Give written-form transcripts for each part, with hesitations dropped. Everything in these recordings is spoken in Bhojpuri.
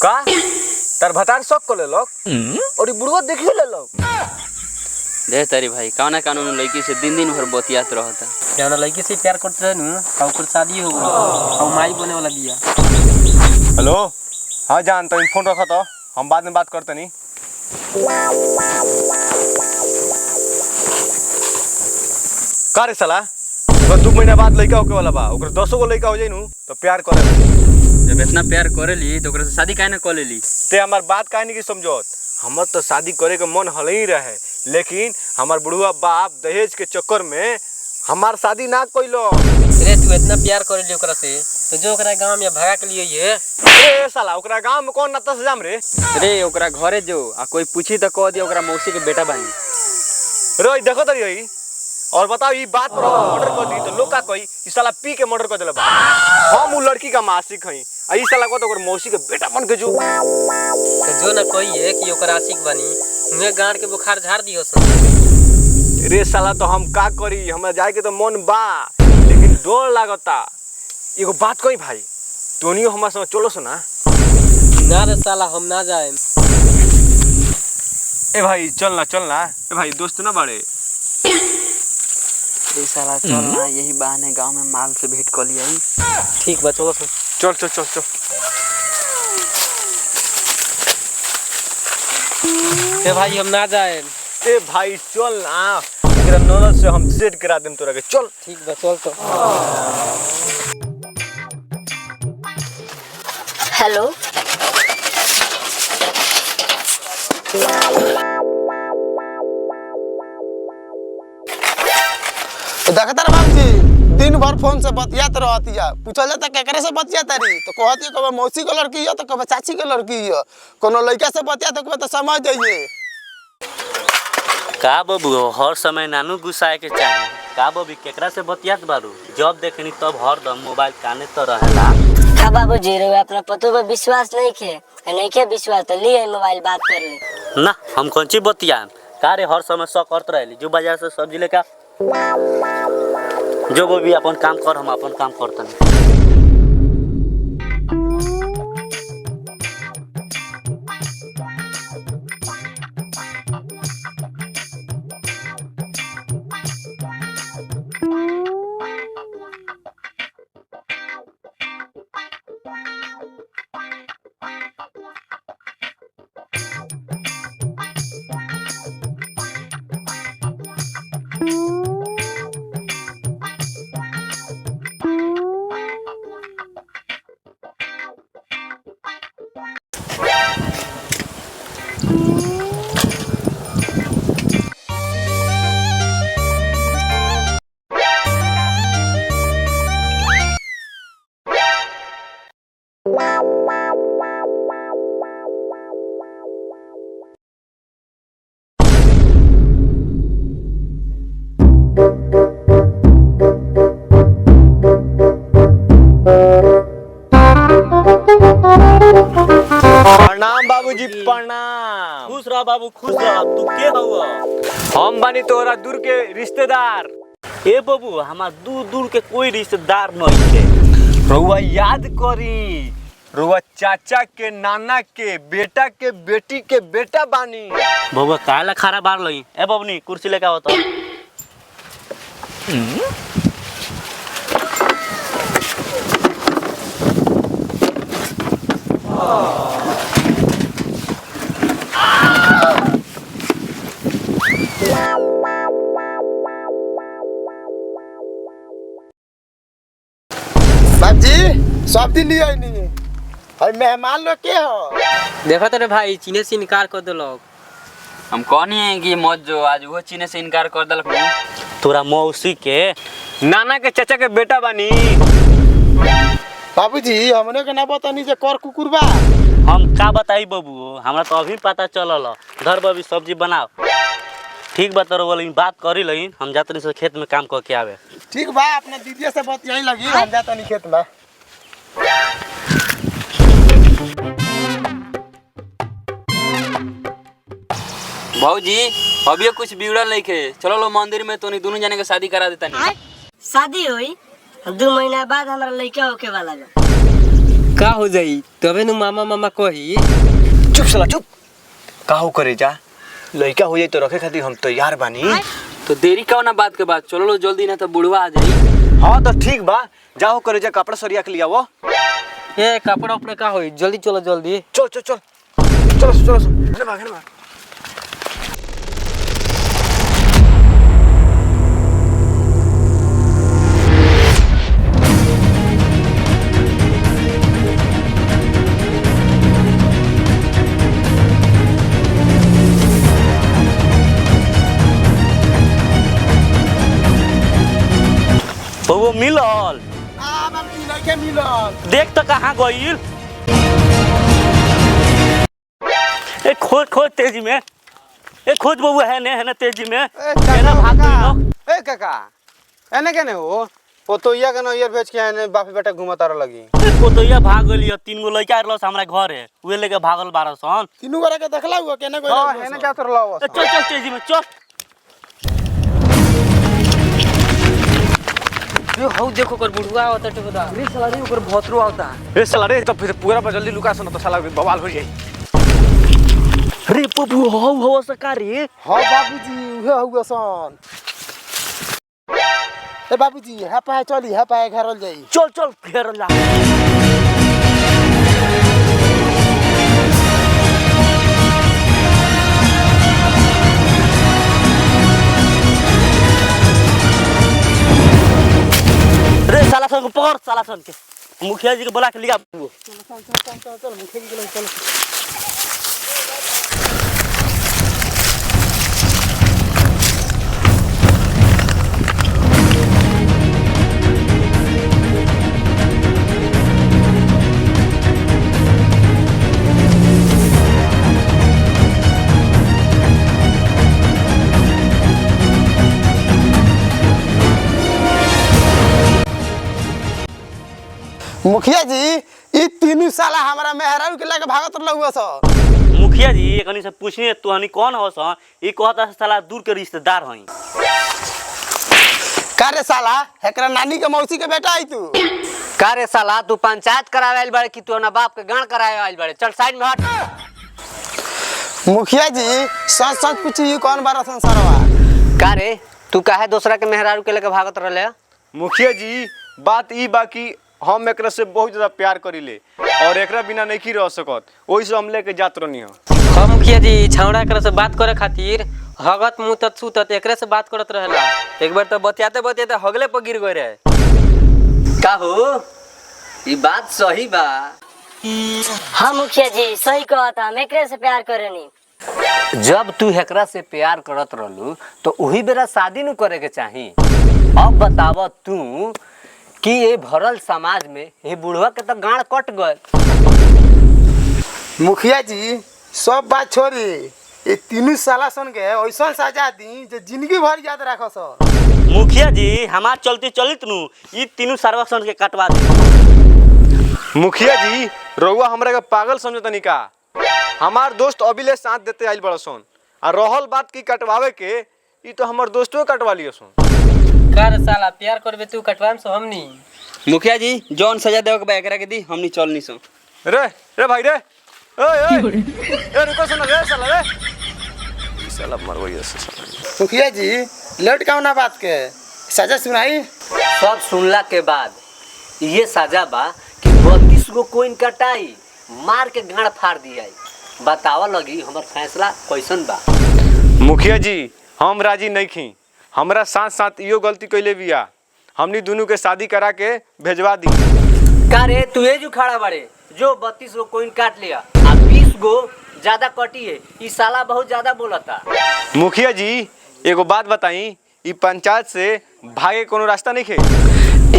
का तार भतार शौक कर लेलक और ई बुढ़वा देखिए लेलक। दे तारी भाई कौना कानून लड़की से दिन दिन भर बतियात रहता। जौना लड़की से प्यार करते रहे नु का ओकर शादी हो गई और माई बने वाला बिया। हेलो हाँ जान तो फोन रखा तो हम बाद में बात करते नहीं। का रे साला 2 महीना बाद लड़का होके वाला बा ओकर 10 गो लड़का हो जाई नु तो प्यार करे। जब इतना प्यार करे ली तो ओकरा से शादी काहे ना कर लेली। ते हमार बात काहे नहीं की समझोत। हमर तो शादी करे के मन हल ही रहे लेकिन हमार बुढ़वा बाप दहेज के चक्कर में हमार शादी ना कइलो। रे तू इतना प्यार करे ली ओकरा से तो जो ओकरा गांव में भगा के लिए ये। ए साला ओकरा गांव में कौन नाता से जाम रे। रे ओकरा घरे जो आ कोई पूछी तो कह दिया ओकरा मौसी के बेटा बानी। रे देखो तो यही और बताओ ये बात पर मर्डर कर दी तो लोग का कही ई साला पी के मर्डर कर देला बा। हम उ लड़की का मासिक हई आ ई साला को तो ओकर मौसी के बेटा बन के जो तो जो ना कहिए कि ओकर आशिक बनी उहे गांड के बुखार झाड़ दियो सन। रे साला तो हम का करी हमरा जाए के तो मन बा लेकिन डर लागता। एगो बात कही भाई तोनियो हमरा संग चलो सुना। ना रे साला हम ना जाए। ए भाई चलना ए भाई दोस्त ना बाड़े। ए साला चल ना यही बहाने गांव में माल से भेंट कर लिया। ठीक बा चलो चल ए भाई हम ना जाए। ए भाई चल ना एकरा ननद से हम सेट करा देम तोरा के चल। ठीक बा चल तो। हेलो देखता बाबूजी दिन भर फोन से बतियात रहतिया पूछल जाता केकरे से बतियाता रही तो कहती कबे मौसी के लड़की है तो कबे चाची के लड़की है कोनो लड़का से बतिया तो कबे तो समझ जाइए। का बबू हर समय नानू गुस्साए के चाहे का बबी केकरा से बतियात बारू जब देखनी तब हरदम मोबाइल काने तो रहेला। का बाबूजी रे अपना पतो पे विश्वास नहीं के विश्वास तो लिए मोबाइल बात कर ले ना हम कौन ची बतियान का रे हर समय शौक करत रहेली जो बाजार से सब्जी लेकर जो बबी अपन काम कर हम अपन काम करतनी। प्रणाम बाबूजी प्रणाम। खुश रह बाबू खुश रह तू के हुआ। हम बानी तोरा दूर के रिश्तेदार। ए बबू हमार दूर दूर के कोई रिश्तेदार नहीं है। रउआ याद करी रउआ चाचा के नाना के बेटा के बेटी के बेटा बानी। बबुआ काला खारा बार लई ए बबनी कुर्सी लेके आओ तो। बाबूजी सब दिन लिए नहीं है मेहमान लोग के हो। देखो तो रे भाई चीने से इनकार कर देलक। हम कहनी है कि मत जो आज वो चीने से इनकार कर देलक। तोरा मौसी के नाना के चाचा के बेटा बानी। बाबूजी हमने के ना बतानी जे कर कुकुर बा। हम का बताई बबू हमरा तो अभी पता चलल। धर बबी सब्जी बनाओ। ठीक बा तोरा बोली बात करी लई हम जातनी से खेत में काम करके आवे। ठीक बा अपना दीदी से बतियाई लगी हम जाता नहीं खेत में। भाऊजी अभी कुछ बिगड़ल नहीं खे चलो लो मंदिर में तो नहीं दोनों जने के शादी करा देता नहीं। शादी हुई 2 महीना बाद हमारा लड़का होके वाला बा। का हो जाई तबे नु मामा मामा कही। चुप साला चुप। का हो करे जा लड़का हो जाए तो रखे खातिर हम तैयार बानी। तो देरी कहो ना बात के बाद, चलो लो जल्दी ना तो बुढ़वा आ जाई। हाँ तो ठीक बा, जाओ करे जा कपड़ा सरिया के लिया वो। ए कपड़ा उपड़ा का होई जल्दी चलो जल्दी। चल चल चल चलो चलो चलो भाग भाग। बबुआ मिलल ना बाबूजी नहीं मिलल। देख तो कहाँ गइल। ए खोज खोज तेजी में, ए खोज बबुआ है ने तेजी में। केना भाग गइल। ए काका एने केने हो पोतोइया के नैयर बेच के एने बाप बेटा घुमता रह लगी। कोतोइया भाग गइल। 3 गो लइका रहलस हमरा घरे, उहे लेके भागल 12 सन। तीनों गोरा के देखला हुआ केने कोई हां एने जात रहला। चल चल तेजी में चल। यो हौ देखो कर बुढ़वा आवता तो बता। रे साला रे ओकर भोतरो आवता। ए साला रे तो फिर पूरा पर जल्दी लुका सुन तो साला बवाल हो जाई। रे बबु हो सकारी। हां बाबूजी उहे हुआ सन। ए बाबूजी हा पाए चली हा पाए घेरल जाई। चल चल घेर ला। रे साला सन को पकड़, साला सन के मुखिया जी के बुला के लिया। चल मुखे जी के चल। मुखिया जी ई तीनों साला हमारा मेहरारू के लेके भागत रहल हुआ स। मुखिया जी एकनी से पूछनी तू हनी कौन हो सन। ई कहता साला दूर के रिश्तेदार हई। का रे साला एकरा नानी के मौसी के बेटा आई तू। का रे साला तू पंचायत करावे आइल बाड़े कि तू अपना बाप के गांड करावे आइल बाड़े। चल साइड में हट। मुखिया जी सच सच पूछी कौन बारा संसारवा। का रे तू काहे दूसरा के मेहरारू के लेके भागत रहले। मुखिया जी बात ई बाकी हम एकरा से बहुत ज्यादा प्यार करीले और एकरा बिना नहीं रह सकत, ओही से हम लेके जात रहनी हो। हां मुखिया जी छावड़ा करे से बात करे खातिर हगत मुतत सुतत एकरे से बात करत रहेला। एक बार तो बतियाते बतियाते हगले पर गिर गए रहे। का हो ई बात सही बा। हाँ मुखिया जी सही कहता, हम एकरे से प्यार करेनी। जब तू हेकरा से प्यार करत रहलू तो वही बेरा शादी नु करे के चाही। अब बताव तू कि ये भरल समाज में ये बुढ़वा के तो गांड कट गए। मुखिया जी सब बात छोड़ी ये तीनों साला सन के ऐसा सजा दी जो जिंदगी भर याद रखो स। मुखिया जी हमार चलते चलित नु ई तीनों सारवा सन के कटवा दे। मुखिया जी रउआ हमरा के पागल समझतनी का। हमार दोस्त अभिले साथ देते आइल बड़ा सन आ रहल बात की कटवावे के ई तो हमर दोस्तों कटवा लियो सन। कर साला प्यार करबे तू कटवाम सो हमनी। मुखिया जी जौन सजा देवे के बा एकरा के दी, हमनी चलनी सो। रे रे भाई रे ओए ओए ए रुको सुन रे साला रे ई साला मरवाई ऐसे साला। मुखिया जी लेट कौना बात के सजा सुनाई। सब सुनला के बाद ये सजा बा कि 32 गो कोइन कटाई मार के गांड फाड़ दिया। बतावा लगी हमर फैसला कैसन बा। मुखिया जी हम राजी नहीं खी। हमरा साथ साथ इहो गलती कैले बिया, हमनी दोनों के शादी करा के भेजवा दी। का रे तू जो खड़ा बड़े जो 32 गो कोइन काट लिया आ 20 गो ज्यादा कटी है। ई साला बहुत ज्यादा बोलता। मुखिया जी एगो बात बताई, ई पंचायत से भागे कोनो रास्ता नहीं खे।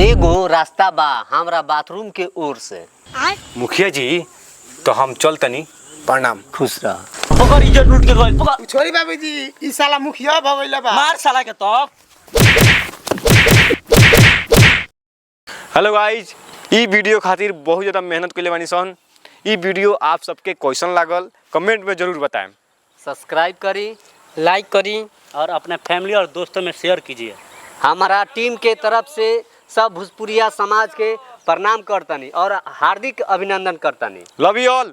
एगो रास्ता बा हमरा बाथरूम के ओर से। मुखिया जी तो हम चलतनी, प्रणाम। खुश रह। पकड़ इज्जत लूट के गइल। पकड़ छोरी बाबूजी ई साला मुखिया भगैला बा। मार साला के तो। हेलो गाइज, ई वीडियो खातिर बहुत ज़्यादा मेहनत कैले बानी सन। ई वीडियो आप सबके कैसन लागल कमेंट में जरूर बताएं। सब्सक्राइब करी, लाइक करी और अपने फैमिली और दोस्तों में शेयर कीजिए। हमारा टीम के तरफ से सब भोजपुरिया समाज के प्रणाम करतनी और हार्दिक अभिनंदन करतनी। Love you all.